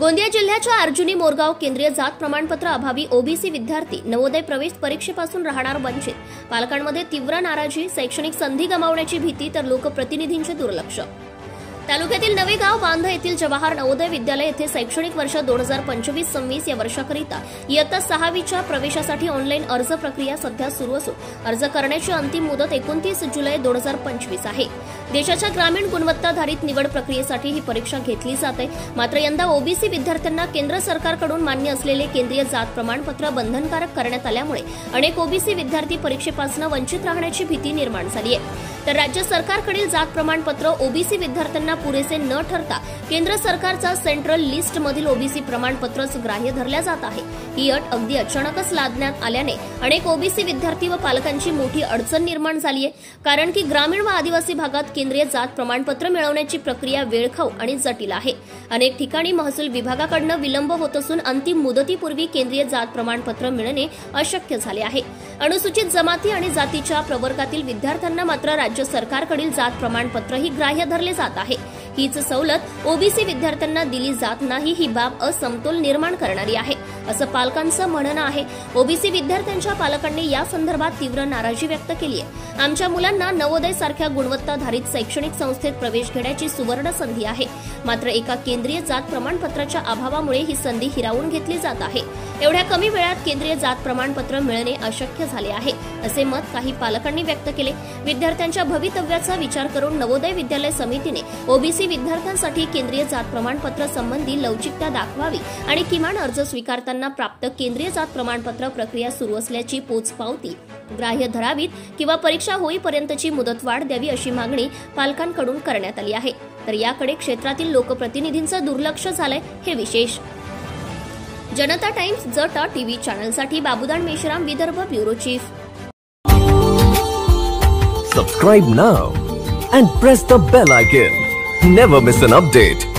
गोंदिया जिल्ह्याच्या अर्जुनी मोरगाव केंद्रीय जात प्रमाणपत्र अभावी ओबीसी विद्यार्थी नवोदय प्रवेश परीक्षेपासून राहणार वंचित। पालकांमध्ये तीव्र नाराजी, शैक्षणिक संधी गमावण्याची भीती तर लोकप्रतिनिधींचे दुर्लक्ष। तालुक्यातील नवेगाव बांध येथील जवाहर नवोदय विद्यालय येथे शैक्षणिक वर्ष 2025-26 या वर्षाकरिता इयत्ता 6वीच्या प्रवेशासाठी ऑनलाईन अर्ज प्रक्रिया सध्या सुरू असून अर्ज करण्याची अंतिम मुदत 29 जुलै 2025 आहे। देशाच्या ग्रामीण गुणवत्ताधारित निवड प्रक्रियेसाठी ही परीक्षा घेतली जाते। मात्र यंदा ओबीसी विद्यार्थ्यांना केंद्र सरकारकडून मान्य असलेले केंद्रीय जात प्रमाणपत्र बंधनकारक करण्यात आल्यामुळे अनेक ओबीसी विद्यार्थी परीक्षेपासून वंचित राहण्याची भीती निर्माण झाली आहे। तर राज्य सरकारकडील जात प्रमाणपत्र ओबीसी विद्यार्थ्यांना पुरेसे न ठरता केंद्र सरकारचा सेंट्रल लिस्ट मधील ओबीसी प्रमाणपत्रच ग्राह्य धरल्या जात आहे। ही अट अगदी अचानकच लादण्यात आल्याने अनेक ओबीसी विद्यार्थी व पालकांची मोठी अडचण निर्माण झाली आहे। कारण की ग्रामीण व आदिवासी भागात केंद्रीय जात प्रमाणपत्र मिळवण्याची प्रक्रिया वेळखाऊ आणि जटिल आहे। अनेक ठिकाणी महसूल विभागाकडून विलंब होत असून अंतिम मुदतीपूर्वी केंद्रीय जात प्रमाणपत्र मिळणे अशक्य झाले आहे। अनुसूचित जमाती आणि जातीच्या प्रवर्गातील विद्यार्थ्यांना मात्र राज्य सरकारकडील जात प्रमाणपत्र ही ग्राह्य धरले जात आहे। हीच सवलत ओबीसी विद्यार्थ्यांना दिली जात नाही, ही बाब असमतोल निर्माण करणारी आहे असं पालकांचं म्हणणं आहे। ओबीसी विद्यार्थ्यांच्या पालकांनी या संदर्भात तीव्र नाराजी व्यक्त केली आहे। आमच्या मुलांना नवोदय सारख्या गुणवत्ताधारित शैक्षणिक संस्थेत प्रवेश घेण्याची सुवर्ण संधी आहे, मात्र एका केंद्रीय जात प्रमाणपत्राच्या अभावामुळे ही संधी हिरावून घेतली जात आहे। एवढ्या कमी वेळात केंद्रीय जात प्रमाणपत्र मिळणे अशक्य झाले आहे असे मत काही पालकांनी व्यक्त केले। विद्यार्थ्यांच्या भवितव्याचा विचार करून नवोदय विद्यालय समितीने ओबीसी विद्यार्थ्यांसाठी केंद्रीय जात प्रमाणपत्र संबंधी लवचिकता दाखवावी आणि किमान अर्ज स्वीकारताना प्राप्त केंद्रीय जात प्रमाणपत्र प्रक्रिया सुरू असल्याची पोचपावती ग्राह्य धरावीत किंवा परीक्षा होईपर्यंतची मुदतवाढ द्यावी अशी मागणी पालकांकडून करण्यात आली आहे। तर याकडे क्षेत्रातील लोकप्रतिनिधींचं दुर्लक्ष झालंय हे विशेष। जनता टाइम्स जटा टीव्ही चॅनलसाठी Babudan Meshram, Vidarbha bureau chief. Subscribe now and press the bell icon. Never miss an update.